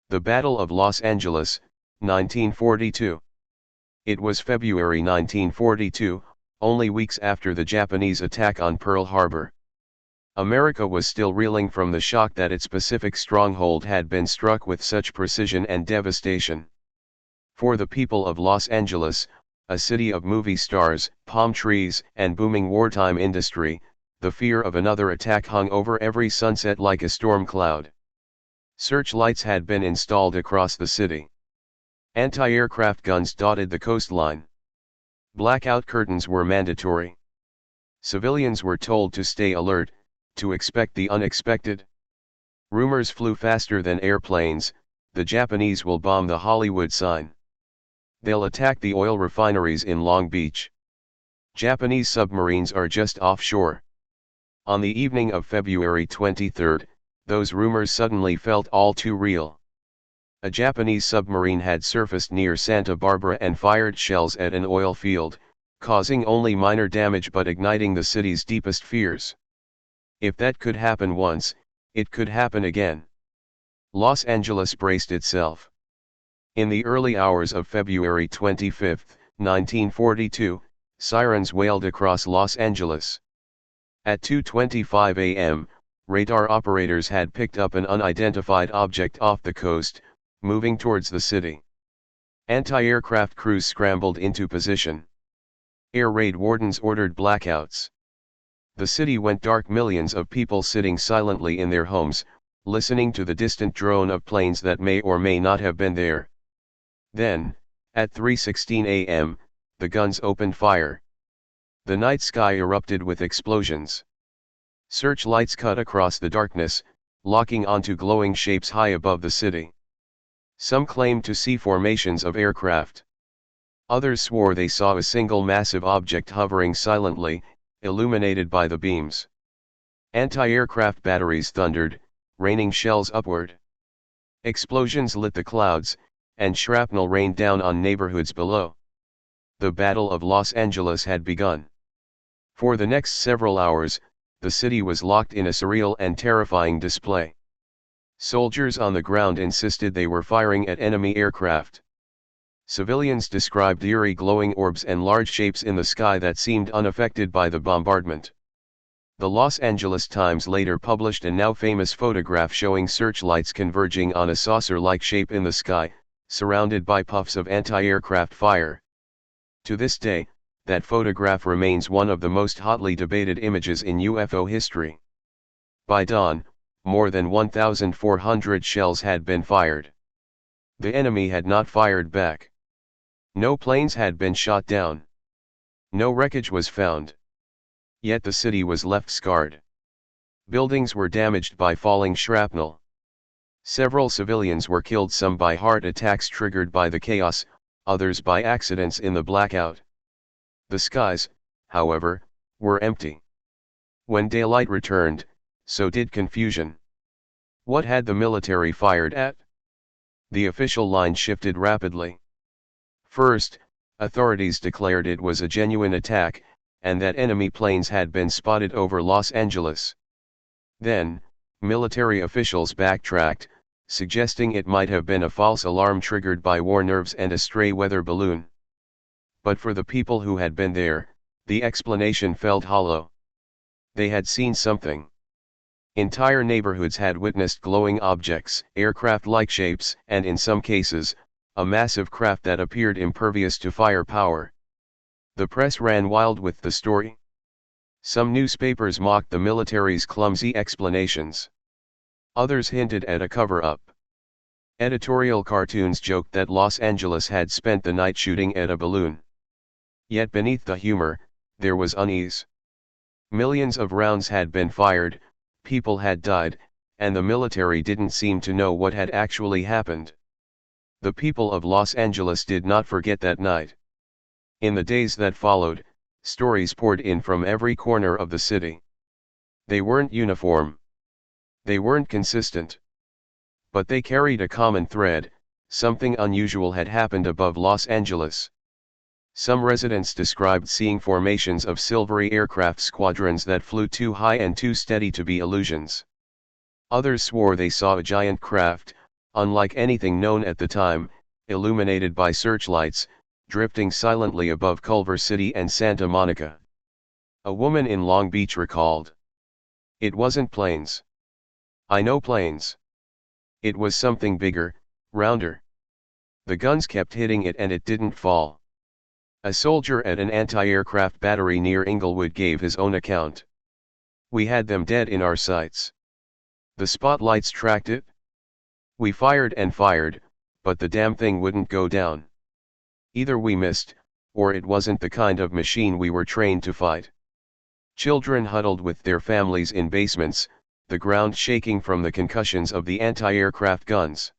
The Battle of Los Angeles, 1942. It was February 1942, only weeks after the Japanese attack on Pearl Harbor. America was still reeling from the shock that its Pacific stronghold had been struck with such precision and devastation. For the people of Los Angeles, a city of movie stars, palm trees, and booming wartime industry, the fear of another attack hung over every sunset like a storm cloud. Searchlights had been installed across the city. Anti-aircraft guns dotted the coastline. Blackout curtains were mandatory. Civilians were told to stay alert, to expect the unexpected. Rumors flew faster than airplanes: the Japanese will bomb the Hollywood sign. They'll attack the oil refineries in Long Beach. Japanese submarines are just offshore. On the evening of February 23, those rumors suddenly felt all too real. A Japanese submarine had surfaced near Santa Barbara and fired shells at an oil field, causing only minor damage but igniting the city's deepest fears. If that could happen once, it could happen again. Los Angeles braced itself. In the early hours of February 25, 1942, sirens wailed across Los Angeles. At 2:25 a.m., radar operators had picked up an unidentified object off the coast, moving towards the city. Anti-aircraft crews scrambled into position. Air raid wardens ordered blackouts. The city went dark, millions of people sitting silently in their homes, listening to the distant drone of planes that may or may not have been there. Then, at 3:16 a.m., the guns opened fire. The night sky erupted with explosions. Searchlights cut across the darkness, locking onto glowing shapes high above the city. Some claimed to see formations of aircraft. Others swore they saw a single massive object hovering silently, illuminated by the beams. Anti-aircraft batteries thundered, raining shells upward. Explosions lit the clouds, and shrapnel rained down on neighborhoods below. The Battle of Los Angeles had begun. For the next several hours, the city was locked in a surreal and terrifying display. Soldiers on the ground insisted they were firing at enemy aircraft. Civilians described eerie glowing orbs and large shapes in the sky that seemed unaffected by the bombardment. The Los Angeles Times later published a now famous photograph showing searchlights converging on a saucer-like shape in the sky, surrounded by puffs of anti-aircraft fire. To this day, that photograph remains one of the most hotly debated images in UFO history. By dawn, more than 1,400 shells had been fired. The enemy had not fired back. No planes had been shot down. No wreckage was found. Yet the city was left scarred. Buildings were damaged by falling shrapnel. Several civilians were killed, some by heart attacks triggered by the chaos, others by accidents in the blackout. The skies, however, were empty. When daylight returned, so did confusion. What had the military fired at? The official line shifted rapidly. First, authorities declared it was a genuine attack, and that enemy planes had been spotted over Los Angeles. Then, military officials backtracked, suggesting it might have been a false alarm triggered by war nerves and a stray weather balloon. But for the people who had been there, the explanation felt hollow. They had seen something. Entire neighborhoods had witnessed glowing objects, aircraft-like shapes, and in some cases, a massive craft that appeared impervious to firepower. The press ran wild with the story. Some newspapers mocked the military's clumsy explanations. Others hinted at a cover-up. Editorial cartoons joked that Los Angeles had spent the night shooting at a balloon. Yet beneath the humor, there was unease. Millions of rounds had been fired, people had died, and the military didn't seem to know what had actually happened. The people of Los Angeles did not forget that night. In the days that followed, stories poured in from every corner of the city. They weren't uniform. They weren't consistent. But they carried a common thread: something unusual had happened above Los Angeles. Some residents described seeing formations of silvery aircraft squadrons that flew too high and too steady to be illusions. Others swore they saw a giant craft, unlike anything known at the time, illuminated by searchlights, drifting silently above Culver City and Santa Monica. A woman in Long Beach recalled. "It wasn't planes. I know planes. It was something bigger, rounder. The guns kept hitting it and it didn't fall." A soldier at an anti-aircraft battery near Inglewood gave his own account. "We had them dead in our sights. The spotlights tracked it. We fired and fired, but the damn thing wouldn't go down. Either we missed, or it wasn't the kind of machine we were trained to fight." Children huddled with their families in basements, the ground shaking from the concussions of the anti-aircraft guns.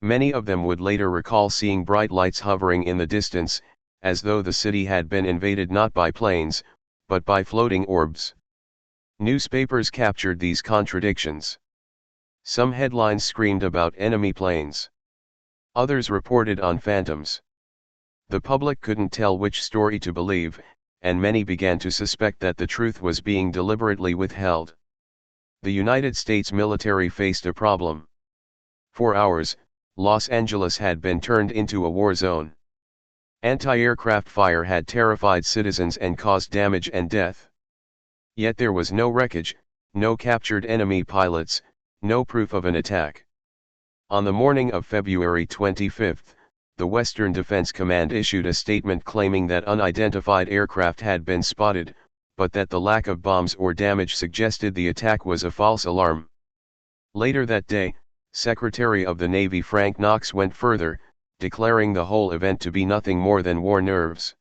Many of them would later recall seeing bright lights hovering in the distance, as though the city had been invaded not by planes, but by floating orbs. Newspapers captured these contradictions. Some headlines screamed about enemy planes. Others reported on phantoms. The public couldn't tell which story to believe, and many began to suspect that the truth was being deliberately withheld. The United States military faced a problem. For hours, Los Angeles had been turned into a war zone. Anti-aircraft fire had terrified citizens and caused damage and death. Yet there was no wreckage, no captured enemy pilots, no proof of an attack. On the morning of February 25, the Western Defense Command issued a statement claiming that unidentified aircraft had been spotted, but that the lack of bombs or damage suggested the attack was a false alarm. Later that day, Secretary of the Navy Frank Knox went further, declaring the whole event to be nothing more than war nerves.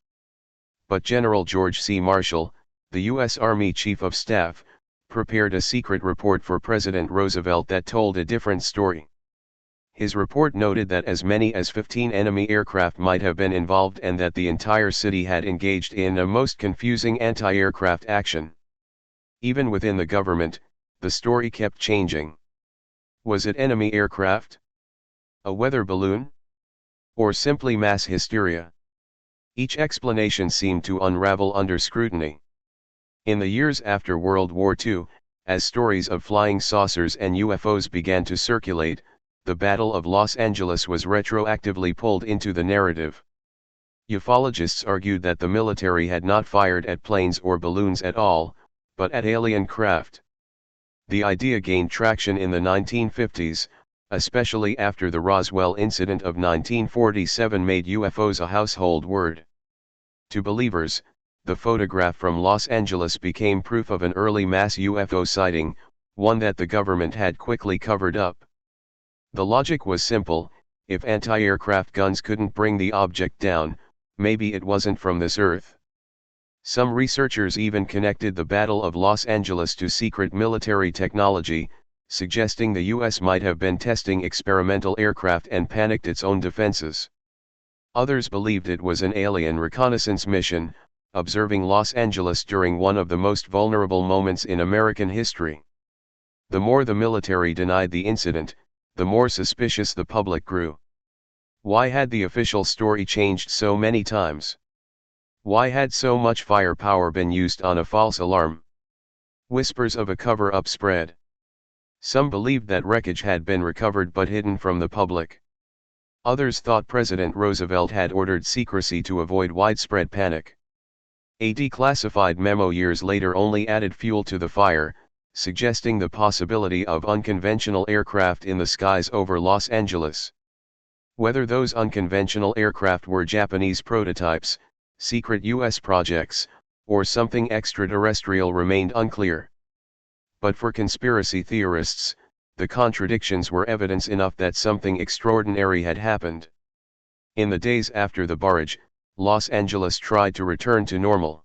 But General George C. Marshall, the U.S. Army Chief of Staff, prepared a secret report for President Roosevelt that told a different story. His report noted that as many as 15 enemy aircraft might have been involved and that the entire city had engaged in a most confusing anti-aircraft action. Even within the government, the story kept changing. Was it enemy aircraft? A weather balloon? Or simply mass hysteria? Each explanation seemed to unravel under scrutiny. In the years after World War II, as stories of flying saucers and UFOs began to circulate, the Battle of Los Angeles was retroactively pulled into the narrative. Ufologists argued that the military had not fired at planes or balloons at all, but at alien craft. The idea gained traction in the 1950s, especially after the Roswell incident of 1947 made UFOs a household word. To believers, the photograph from Los Angeles became proof of an early mass UFO sighting, one that the government had quickly covered up. The logic was simple: if anti-aircraft guns couldn't bring the object down, maybe it wasn't from this earth. Some researchers even connected the Battle of Los Angeles to secret military technology, suggesting the U.S. might have been testing experimental aircraft and panicked its own defenses. Others believed it was an alien reconnaissance mission, observing Los Angeles during one of the most vulnerable moments in American history. The more the military denied the incident, the more suspicious the public grew. Why had the official story changed so many times? Why had so much firepower been used on a false alarm? Whispers of a cover-up spread. Some believed that wreckage had been recovered but hidden from the public. Others thought President Roosevelt had ordered secrecy to avoid widespread panic. A declassified memo years later only added fuel to the fire, suggesting the possibility of unconventional aircraft in the skies over Los Angeles. Whether those unconventional aircraft were Japanese prototypes, secret U.S. projects, or something extraterrestrial remained unclear. But for conspiracy theorists, the contradictions were evidence enough that something extraordinary had happened. In the days after the barrage, Los Angeles tried to return to normal.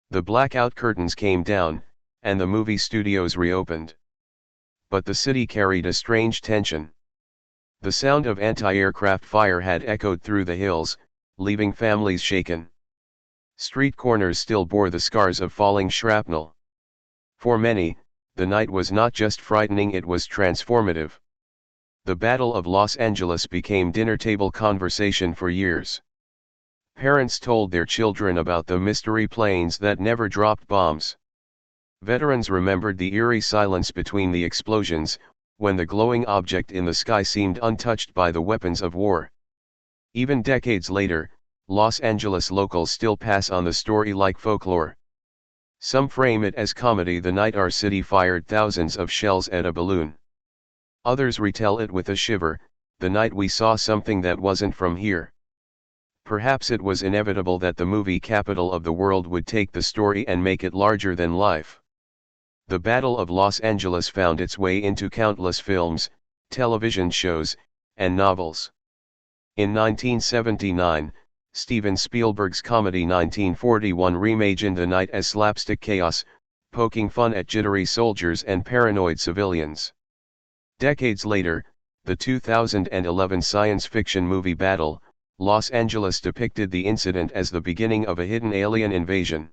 The blackout curtains came down, and the movie studios reopened. But the city carried a strange tension. The sound of anti-aircraft fire had echoed through the hills, leaving families shaken. Street corners still bore the scars of falling shrapnel. For many, the night was not just frightening, it was transformative. The Battle of Los Angeles became dinner-table conversation for years. Parents told their children about the mystery planes that never dropped bombs. Veterans remembered the eerie silence between the explosions, when the glowing object in the sky seemed untouched by the weapons of war. Even decades later, Los Angeles locals still pass on the story like folklore. Some frame it as comedy: the night our city fired thousands of shells at a balloon. Others retell it with a shiver: the night we saw something that wasn't from here. Perhaps it was inevitable that the movie capital of the world would take the story and make it larger than life. The Battle of Los Angeles found its way into countless films, television shows, and novels. In 1979, Steven Spielberg's comedy 1941 reimagined the night as slapstick chaos, poking fun at jittery soldiers and paranoid civilians. Decades later, the 2011 science fiction movie Battle, Los Angeles depicted the incident as the beginning of a hidden alien invasion.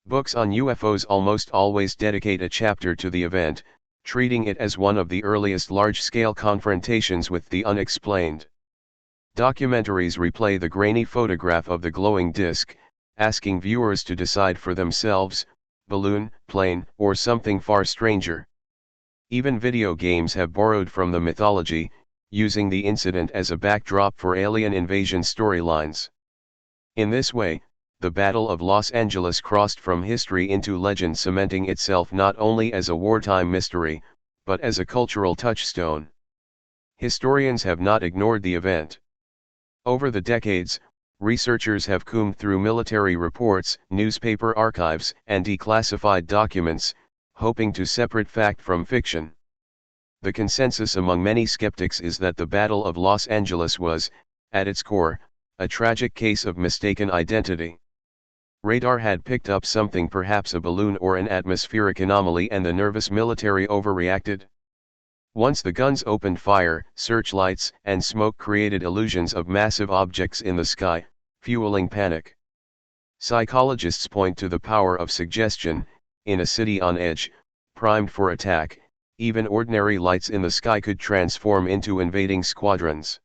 Books on UFOs almost always dedicate a chapter to the event, treating it as one of the earliest large-scale confrontations with the unexplained. Documentaries replay the grainy photograph of the glowing disk, asking viewers to decide for themselves: balloon, plane, or something far stranger. Even video games have borrowed from the mythology, using the incident as a backdrop for alien invasion storylines. In this way, the Battle of Los Angeles crossed from history into legend, cementing itself not only as a wartime mystery, but as a cultural touchstone. Historians have not ignored the event. Over the decades, researchers have combed through military reports, newspaper archives, and declassified documents, hoping to separate fact from fiction. The consensus among many skeptics is that the Battle of Los Angeles was, at its core, a tragic case of mistaken identity. Radar had picked up something, perhaps a balloon or an atmospheric anomaly, and the nervous military overreacted. Once the guns opened fire, searchlights and smoke created illusions of massive objects in the sky, fueling panic. Psychologists point to the power of suggestion. In a city on edge, primed for attack, even ordinary lights in the sky could transform into invading squadrons.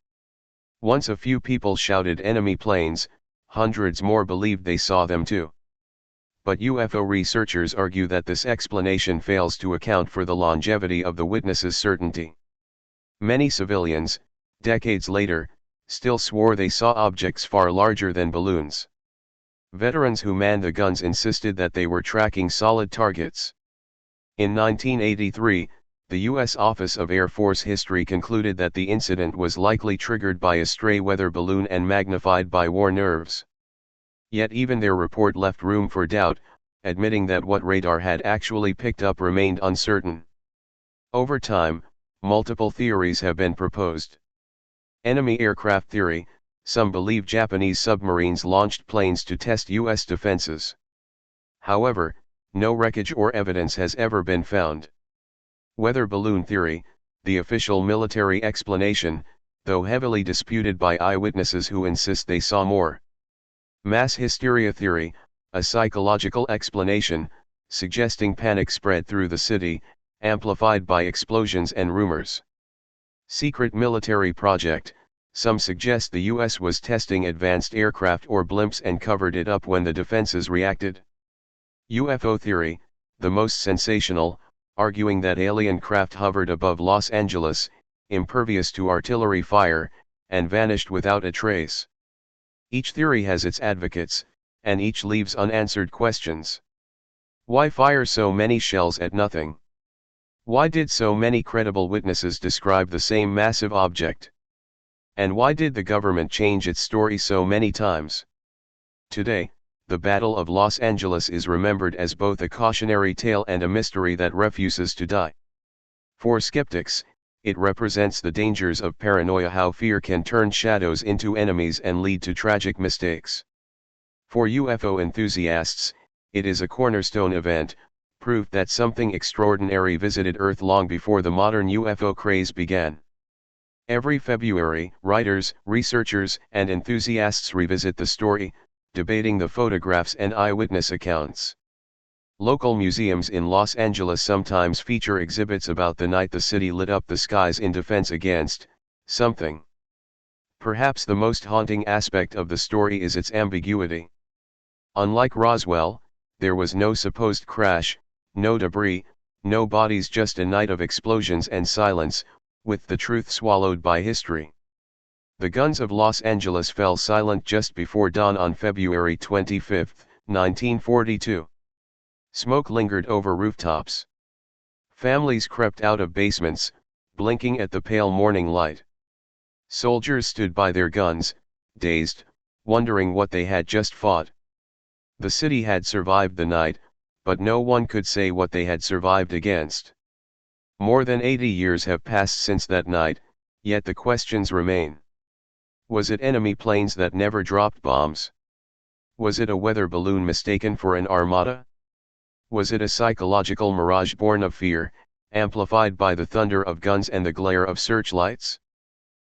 Once a few people shouted enemy planes, hundreds more believed they saw them too. But UFO researchers argue that this explanation fails to account for the longevity of the witnesses' certainty. Many civilians, decades later, still swore they saw objects far larger than balloons. Veterans who manned the guns insisted that they were tracking solid targets. In 1983, the U.S. Office of Air Force History concluded that the incident was likely triggered by a stray weather balloon and magnified by war nerves. Yet even their report left room for doubt, admitting that what radar had actually picked up remained uncertain. Over time, multiple theories have been proposed. Enemy aircraft theory: some believe Japanese submarines launched planes to test U.S. defenses. However, no wreckage or evidence has ever been found. Weather balloon theory: the official military explanation, though heavily disputed by eyewitnesses who insist they saw more. Mass hysteria theory: a psychological explanation, suggesting panic spread through the city, amplified by explosions and rumors. Secret military project: some suggest the U.S. was testing advanced aircraft or blimps and covered it up when the defenses reacted. UFO theory: the most sensational, arguing that alien craft hovered above Los Angeles, impervious to artillery fire, and vanished without a trace. Each theory has its advocates, and each leaves unanswered questions. Why fire so many shells at nothing? Why did so many credible witnesses describe the same massive object? And why did the government change its story so many times? Today, the Battle of Los Angeles is remembered as both a cautionary tale and a mystery that refuses to die. For skeptics, it represents the dangers of paranoia, how fear can turn shadows into enemies and lead to tragic mistakes. For UFO enthusiasts, it is a cornerstone event, proof that something extraordinary visited Earth long before the modern UFO craze began. Every February, writers, researchers, and enthusiasts revisit the story, debating the photographs and eyewitness accounts. Local museums in Los Angeles sometimes feature exhibits about the night the city lit up the skies in defense against something. Perhaps the most haunting aspect of the story is its ambiguity. Unlike Roswell, there was no supposed crash, no debris, no bodies, just a night of explosions and silence, with the truth swallowed by history. The guns of Los Angeles fell silent just before dawn on February 25, 1942. Smoke lingered over rooftops. Families crept out of basements, blinking at the pale morning light. Soldiers stood by their guns, dazed, wondering what they had just fought. The city had survived the night, but no one could say what they had survived against. More than 80 years have passed since that night, yet the questions remain. Was it enemy planes that never dropped bombs? Was it a weather balloon mistaken for an armada? Was it a psychological mirage born of fear, amplified by the thunder of guns and the glare of searchlights?